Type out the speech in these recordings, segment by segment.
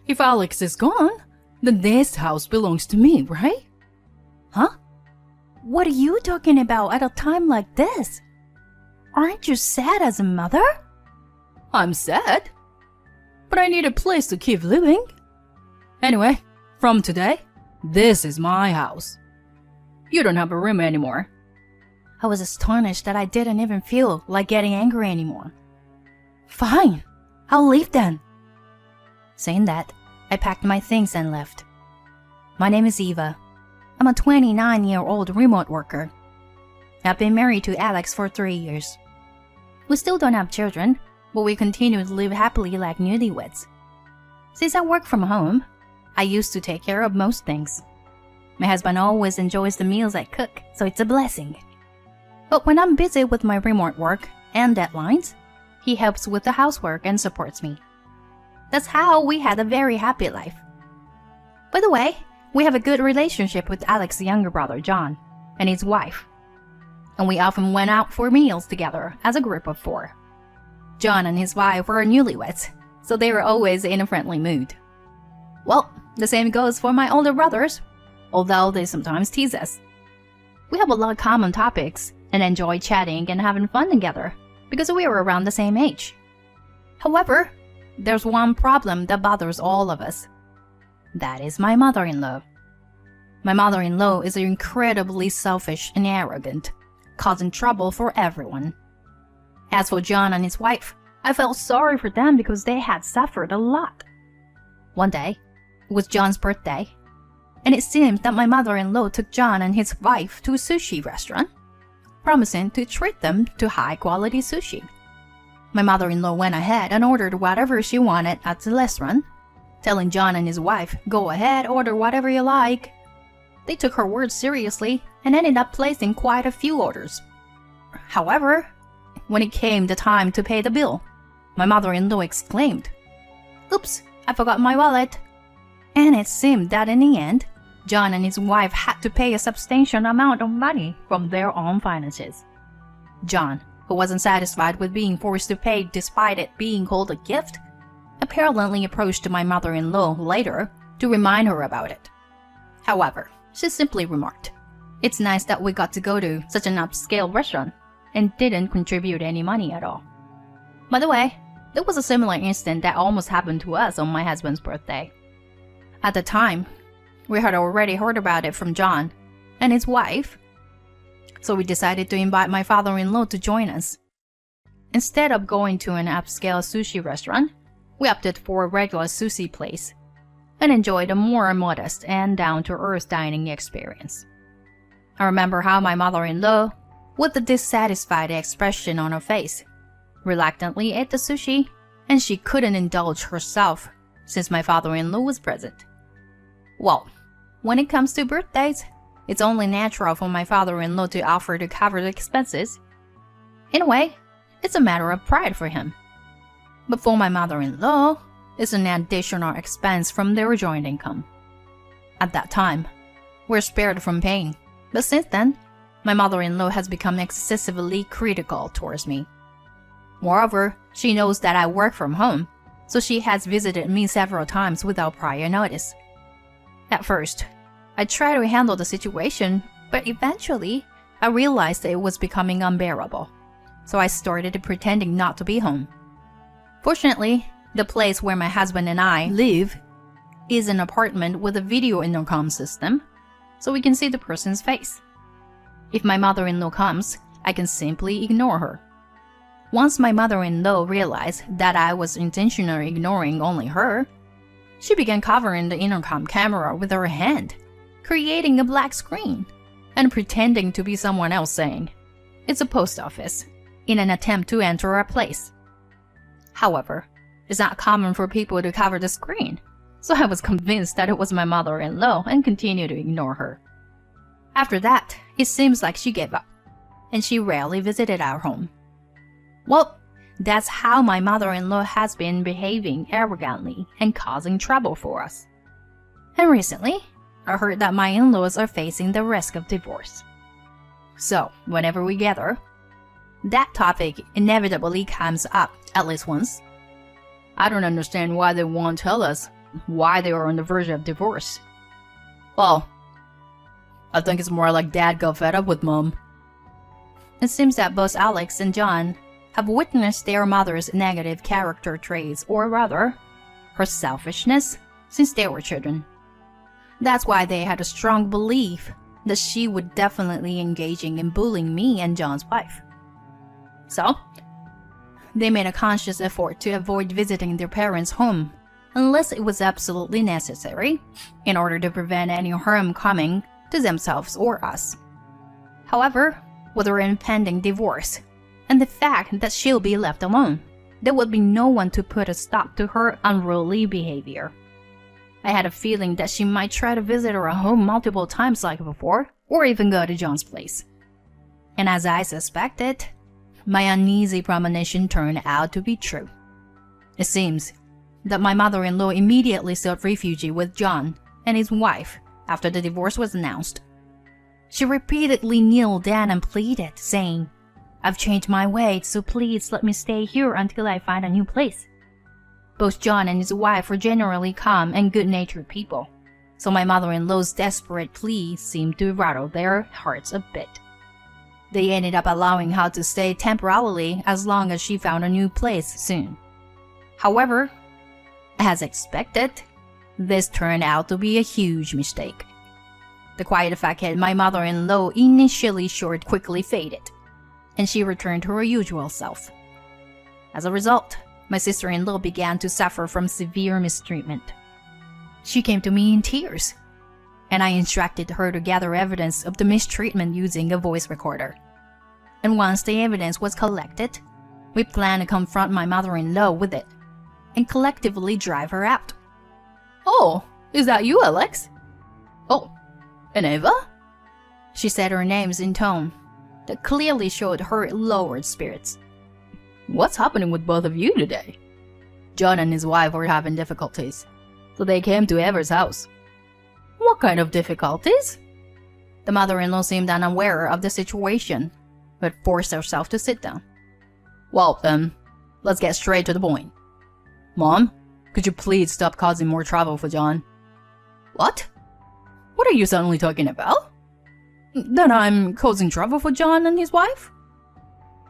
If Alex is gone, then this house belongs to me, right? Huh? What are you talking about at a time like this? Aren't you sad as a mother? I'm sad, but I need a place to keep living. Anyway, from today, this is my house. You don't have a room anymore. I was astonished that I didn't even feel like getting angry anymore. Fine, I'll leave then. Saying that, I packed my things and left. My name is Eva. I'm a 29-year-old remote worker. I've been married to Alex for 3 years. We still don't have children, but we continue to live happily like newlyweds. Since I work from home, I used to take care of most things. My husband always enjoys the meals I cook, so it's a blessing. But when I'm busy with my remote work and deadlines, he helps with the housework and supports me. That's how we had a very happy life. By the way, we have a good relationship with Alex's younger brother, John, and his wife. And we often went out for meals together as a group of 4. John and his wife were newlyweds, so they were always in a friendly mood. Well, the same goes for my older brothers, although they sometimes tease us. We have a lot of common topics and enjoy chatting and having fun together because we are around the same age. However, there's one problem that bothers all of us. That is my mother-in-law. My mother-in-law is incredibly selfish and arrogant, causing trouble for everyone. As for John and his wife, I felt sorry for them because they had suffered a lot. One day, it was John's birthday, and it seems that my mother-in-law took John and his wife to a sushi restaurant, promising to treat them to high-quality sushi. My mother-in-law went ahead and ordered whatever she wanted at the restaurant, telling John and his wife, "Go ahead, order whatever you like." They took her words seriously and ended up placing quite a few orders. However, when it came the time to pay the bill, my mother-in-law exclaimed, "Oops, I forgot my wallet." And it seemed that in the end, John and his wife had to pay a substantial amount of money from their own finances. John, who wasn't satisfied with being forced to pay despite it being called a gift, apparently approached my mother-in-law later to remind her about it. However, she simply remarked, "It's nice that we got to go to such an upscale restaurant," and didn't contribute any money at all. By the way, there was a similar incident that almost happened to us on my husband's birthday. At the time, we had already heard about it from John and his wife, so we decided to invite my father-in-law to join us. Instead of going to an upscale sushi restaurant, we opted for a regular sushi place and enjoyed a more modest and down-to-earth dining experience. I remember how my mother-in-law, with a dissatisfied expression on her face, reluctantly ate the sushi, and she couldn't indulge herself since my father-in-law was present. Well, when it comes to birthdays, it's only natural for my father-in-law to offer to cover the expenses. In a way, it's a matter of pride for him. But for my mother-in-law, it's an additional expense from their joint income. At that time, we're spared from paying, but since then, my mother-in-law has become excessively critical towards me. Moreover, she knows that I work from home, so she has visited me several times without prior notice. At first, I tried to handle the situation, but eventually, I realized that it was becoming unbearable, so I started pretending not to be home. Fortunately, the place where my husband and I live is an apartment with a video intercom system, so we can see the person's face. If my mother-in-law comes, I can simply ignore her. Once my mother-in-law realized that I was intentionally ignoring only her, she began covering the intercom camera with her hand, creating a black screen, and pretending to be someone else saying, "It's a post office," in an attempt to enter our place. However, it's not common for people to cover the screen, so I was convinced that it was my mother-in-law and continued to ignore her. After that, it seems like she gave up, and she rarely visited our home. Well, that's how my mother-in-law has been behaving arrogantly and causing trouble for us. And recently, I heard that my in-laws are facing the risk of divorce. So, whenever we gather, that topic inevitably comes up at least once. I don't understand why they won't tell us, why they were on the verge of divorce. Well, I think it's more like Dad got fed up with Mom. It seems that both Alex and John have witnessed their mother's negative character traits, or rather, her selfishness, since they were children. That's why they had a strong belief that she would definitely engaging in bullying me and John's wife. So, they made a conscious effort to avoid visiting their parents' home unless it was absolutely necessary in order to prevent any harm coming to themselves or us. However, with her impending divorce and the fact that she'll be left alone, there would be no one to put a stop to her unruly behavior. I had a feeling that she might try to visit our home multiple times like before, or even go to John's place. And as I suspected, my uneasy premonition turned out to be true. It seems that my mother-in-law immediately sought refuge with John and his wife after the divorce was announced. She repeatedly kneeled down and pleaded, saying, "I've changed my ways, so please let me stay here until I find a new place." Both John and his wife were generally calm and good-natured people, so my mother-in-law's desperate plea seemed to rattle their hearts a bit. They ended up allowing her to stay temporarily as long as she found a new place soon. However, as expected, this turned out to be a huge mistake. The quiet facade my mother-in-law initially showed quickly faded, and she returned to her usual self. As a result, my sister-in-law began to suffer from severe mistreatment. She came to me in tears, and I instructed her to gather evidence of the mistreatment using a voice recorder. And once the evidence was collected, we planned to confront my mother-in-law with it and collectively drive her out. Oh, is that you, Alex? Oh, and Ava? She said her names in tone that clearly showed her lowered spirits. What's happening with both of you today? John and his wife were having difficulties, so they came to Eva's house. What kind of difficulties? The mother-in-law seemed unaware of the situation, but forced herself to sit down. Well then, let's get straight to the point. Mom, could you please stop causing more trouble for John? What? What are you suddenly talking about? That I'm causing trouble for John and his wife?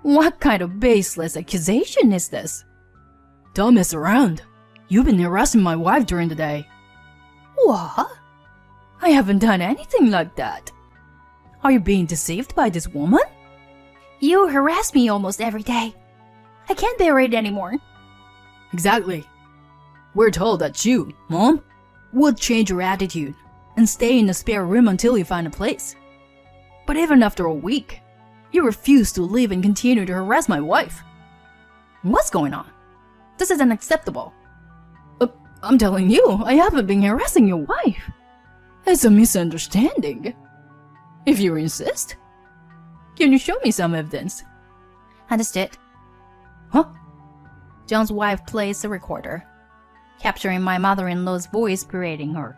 What kind of baseless accusation is this? Don't mess around. You've been harassing my wife during the day. What? I haven't done anything like that. Are you being deceived by this woman? You harass me almost every day. I can't bear it anymore. Exactly. We're told that you, Mom, would change your attitude and stay in the spare room until you find a place. But even after a week, you refuse to leave and continue to harass my wife. What's going on? This is unacceptable. I'm telling you, I haven't been harassing your wife. It's a misunderstanding. If you insist, can you show me some evidence? Understood. Huh? John's wife plays the recorder, capturing my mother-in-law's voice berating her.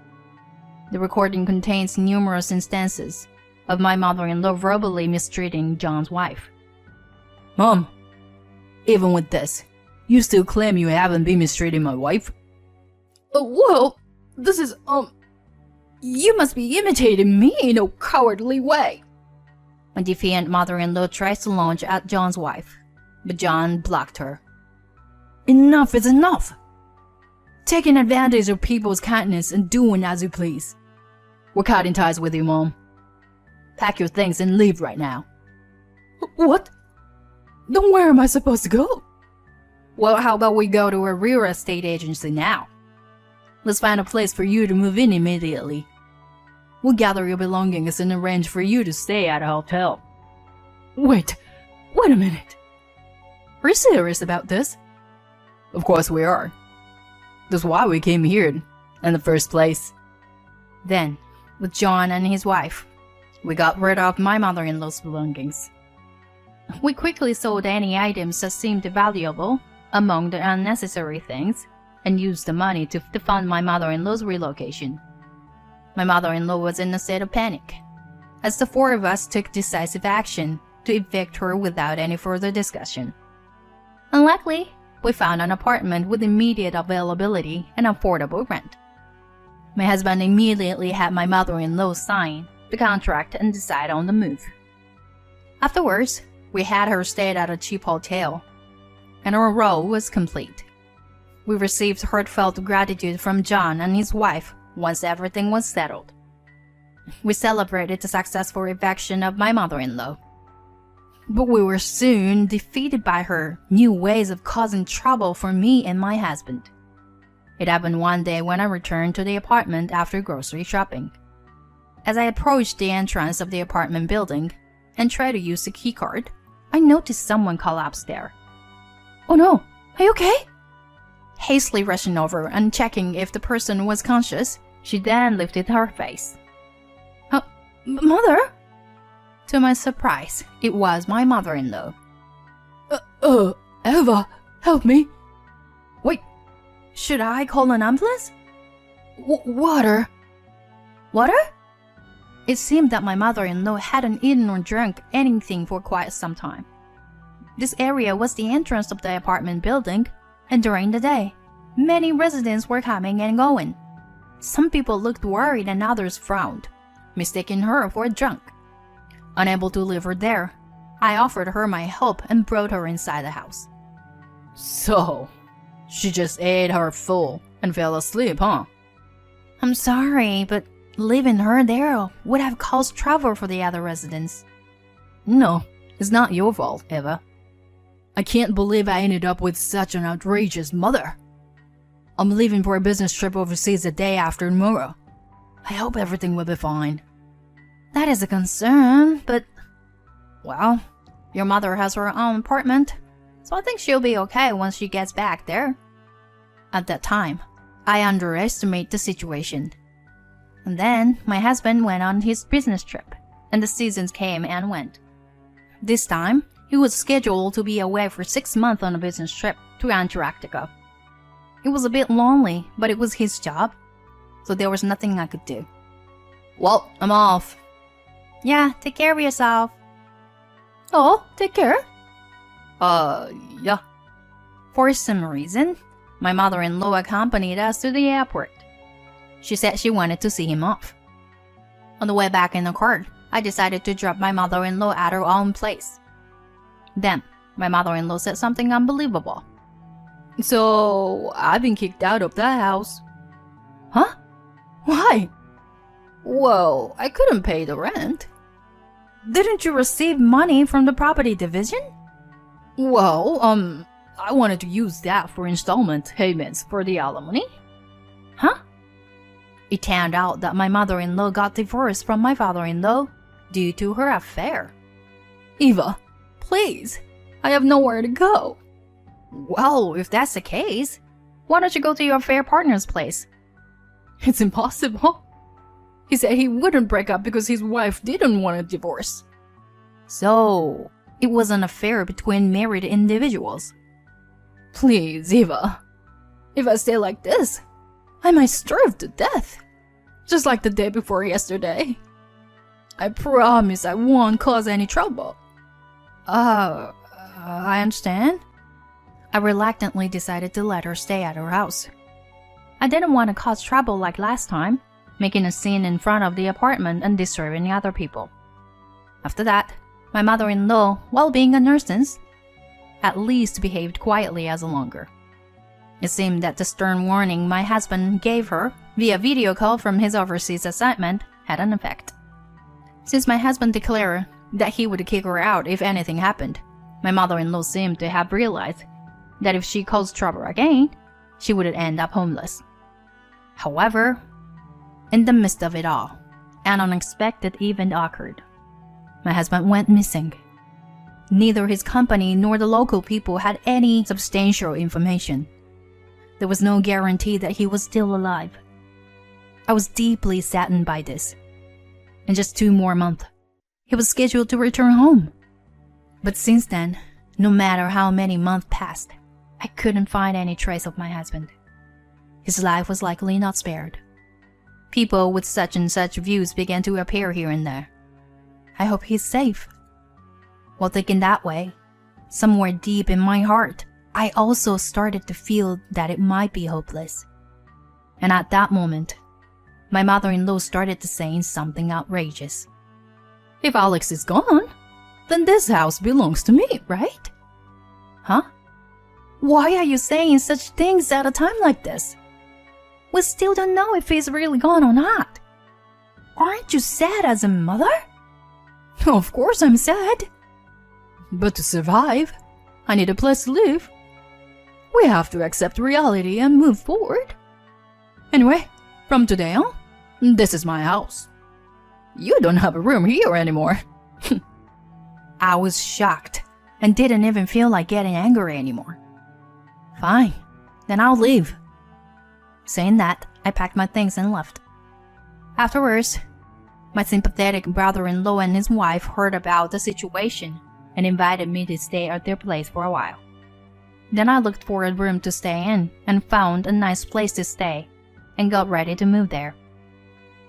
The recording contains numerous instances of my mother-in-law verbally mistreating John's wife. Mom, even with this, you still claim you haven't been mistreating my wife? Well, this is, you must be imitating me in a cowardly way. My defiant mother-in-law tries to launch at John's wife, but John blocked her. Enough is enough. Taking advantage of people's kindness and doing as you please. We're cutting ties with you, Mom. Pack your things and leave right now. What? Then where am I supposed to go? Well, how about we go to a real estate agency now? Let's find a place for you to move in immediately. We'll gather your belongings and arrange for you to stay at a hotel. Wait a minute. Are you serious about this? Of course we are. That's why we came here in the first place. Then, with John and his wife, we got rid of my mother-in-law's belongings. We quickly sold any items that seemed valuable among the unnecessary things and used the money to fund my mother-in-law's relocation. My mother-in-law was in a state of panic, as the four of us took decisive action to evict her without any further discussion. Unluckily, we found an apartment with immediate availability and affordable rent. My husband immediately had my mother-in-law sign the contract and decide on the move. Afterwards, we had her stay at a cheap hotel, and our role was complete. We received heartfelt gratitude from John and his wife once everything was settled. We celebrated the successful eviction of my mother-in-law. But we were soon defeated by her new ways of causing trouble for me and my husband. It happened one day when I returned to the apartment after grocery shopping. As I approached the entrance of the apartment building and tried to use the keycard, I noticed someone collapse there. "Oh no, are you okay?" Hastily rushing over and checking if the person was conscious, she then lifted her face. Mother?" To my surprise, it was my mother-in-law. Eva, help me. Wait, should I call an ambulance? Water. Water? It seemed that my mother-in-law hadn't eaten or drunk anything for quite some time. This area was the entrance of the apartment building, and during the day, many residents were coming and going. Some people looked worried and others frowned, mistaking her for a drunk. Unable to leave her there, I offered her my help and brought her inside the house. So, she just ate her full and fell asleep, huh? I'm sorry, but leaving her there would have caused trouble for the other residents. No, it's not your fault, Eva. I can't believe I ended up with such an outrageous mother. I'm leaving for a business trip overseas the day after tomorrow. I hope everything will be fine. That is a concern, but... Well, your mother has her own apartment, so I think she'll be okay once she gets back there. At that time, I underestimated the situation. And then, my husband went on his business trip, and the seasons came and went. This time, he was scheduled to be away for 6 months on a business trip to Antarctica. It was a bit lonely, but it was his job, so there was nothing I could do. Well, I'm off. Yeah, take care of yourself. Oh, take care. Yeah. For some reason, my mother-in-law accompanied us to the airport. She said she wanted to see him off. On the way back in the car, I decided to drop my mother-in-law at her own place. Then, my mother-in-law said something unbelievable. So, I've been kicked out of that house. Huh? Why? Well, I couldn't pay the rent. Didn't you receive money from the property division? Well, I wanted to use that for installment payments for the alimony. Huh? It turned out that my mother-in-law got divorced from my father-in-law due to her affair. Eva, please, I have nowhere to go. Well, if that's the case, why don't you go to your affair partner's place? It's impossible. He said he wouldn't break up because his wife didn't want a divorce. So, it was an affair between married individuals. Please, Eva. If I stay like this, I might starve to death. Just like the day before yesterday. I promise I won't cause any trouble. I understand. I reluctantly decided to let her stay at her house. I didn't want to cause trouble like last time, making a scene in front of the apartment and disturbing other people. After that, my mother-in-law, while being a nuisance, at least behaved quietly as longer. It seemed that the stern warning my husband gave her via video call from his overseas assignment had an effect. Since my husband declared that he would kick her out if anything happened, my mother-in-law seemed to have realized that if she caused trouble again, she would end up homeless. However, in the midst of it all, an unexpected event occurred. My husband went missing. Neither his company nor the local people had any substantial information. There was no guarantee that he was still alive. I was deeply saddened by this. In just 2 more months, he was scheduled to return home. But since then, no matter how many months passed, I couldn't find any trace of my husband. His life was likely not spared. People with such and such views began to appear here and there. I hope he's safe. While thinking that way, somewhere deep in my heart, I also started to feel that it might be hopeless. And at that moment, my mother-in-law started to say something outrageous. If Alex is gone, then this house belongs to me, right? Huh? Why are you saying such things at a time like this? We still don't know if he's really gone or not. Aren't you sad as a mother? Of course I'm sad. But to survive, I need a place to live. We have to accept reality and move forward. Anyway, from today on, this is my house. You don't have a room here anymore. I was shocked and didn't even feel like getting angry anymore. Fine, then I'll leave. Saying that, I packed my things and left. Afterwards, my sympathetic brother-in-law and his wife heard about the situation and invited me to stay at their place for a while. Then I looked for a room to stay in and found a nice place to stay and got ready to move there.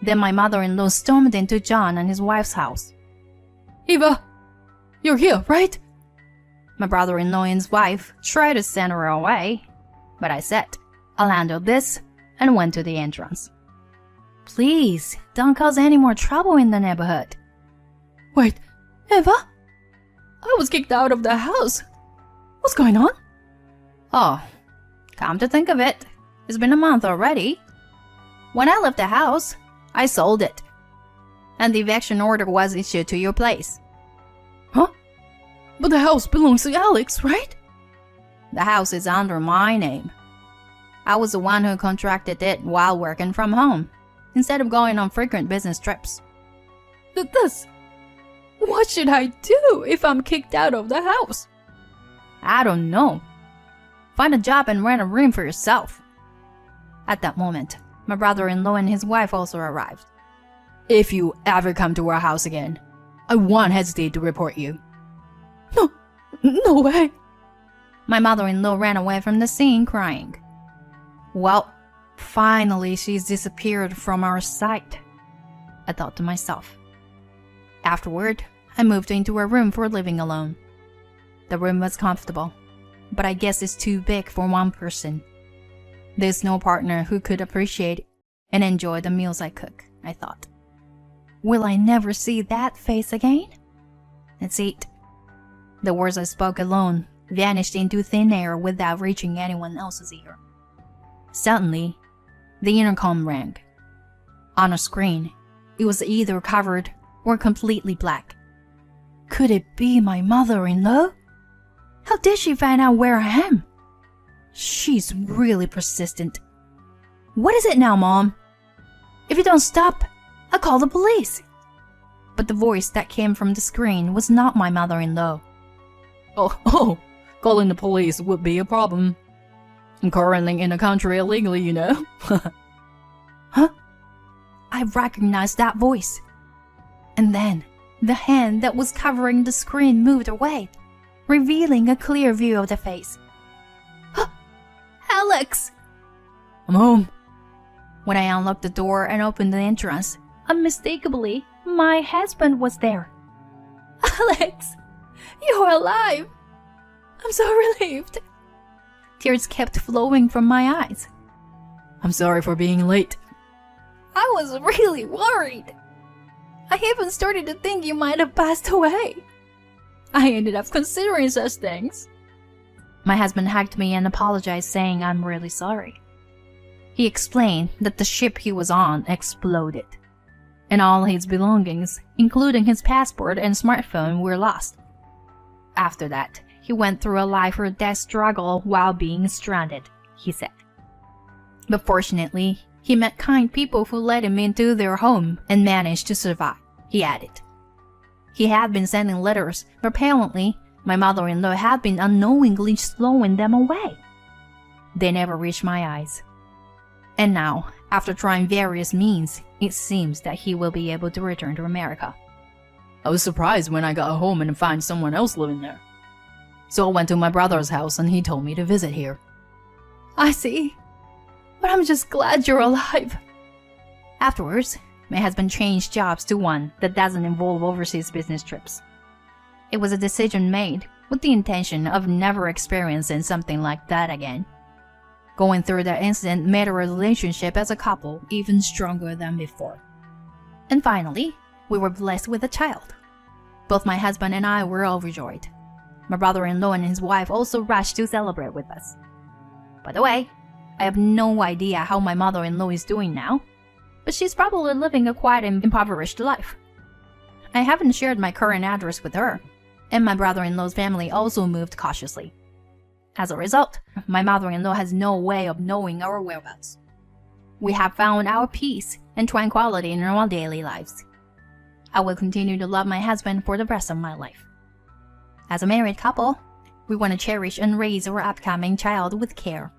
Then my mother-in-law stormed into John and his wife's house. Eva, you're here, right? My brother-in-law and his wife tried to send her away, but I said, I'll handle this, and went to the entrance. Please, don't cause any more trouble in the neighborhood. Wait, Eva? I was kicked out of the house. What's going on? Oh, come to think of it, it's been a month already. When I left the house, I sold it, and the eviction order was issued to your place. Huh? But the house belongs to Alex, right? The house is under my name. I was the one who contracted it while working from home, instead of going on frequent business trips. What should I do if I'm kicked out of the house? I don't know. Find a job and rent a room for yourself. At that moment, my brother-in-law and his wife also arrived. If you ever come to our house again, I won't hesitate to report you. No way. My mother-in-law ran away from the scene crying. Well, finally she's disappeared from our sight, I thought to myself. Afterward, I moved into a room for living alone. The room was comfortable, but I guess it's too big for one person. There's no partner who could appreciate and enjoy the meals I cook, I thought. Will I never see that face again? Let's eat. The words I spoke alone vanished into thin air without reaching anyone else's ear. Suddenly, the intercom rang. On a screen, it was either covered or completely black. Could it be my mother-in-law? How did she find out where I am? She's really persistent. What is it now, Mom? If you don't stop, I'll call the police. But the voice that came from the screen was not my mother-in-law. Oh, calling the police would be a problem. I'm currently in the country illegally, you know. Huh? I recognized that voice. And then, the hand that was covering the screen moved away, revealing a clear view of the face. Alex! I'm home. When I unlocked the door and opened the entrance, unmistakably, my husband was there. Alex, you're alive. I'm so relieved. Tears kept flowing from my eyes. I'm sorry for being late. I was really worried. I even started to think you might have passed away. I ended up considering such things. My husband hugged me and apologized, saying I'm really sorry. He explained that the ship he was on exploded, and all his belongings, including his passport and smartphone, were lost. After that, he went through a life or death struggle while being stranded, he said. But fortunately, he met kind people who let him into their home and managed to survive, he added. He had been sending letters, but apparently, my mother-in-law had been unknowingly stowing them away. They never reached my eyes. And now, after trying various means, it seems that he will be able to return to America. I was surprised when I got home and found someone else living there. So I went to my brother's house and he told me to visit here. I see. But I'm just glad you're alive. Afterwards, my husband changed jobs to one that doesn't involve overseas business trips. It was a decision made with the intention of never experiencing something like that again. Going through that incident made our relationship as a couple even stronger than before. And finally, we were blessed with a child. Both my husband and I were overjoyed. My brother-in-law and his wife also rushed to celebrate with us. By the way, I have no idea how my mother-in-law is doing now, but she's probably living a quiet and impoverished life. I haven't shared my current address with her, and my brother-in-law's family also moved cautiously. As a result, my mother-in-law has no way of knowing our whereabouts. We have found our peace and tranquility in our daily lives. I will continue to love my husband for the rest of my life. As a married couple, we want to cherish and raise our upcoming child with care.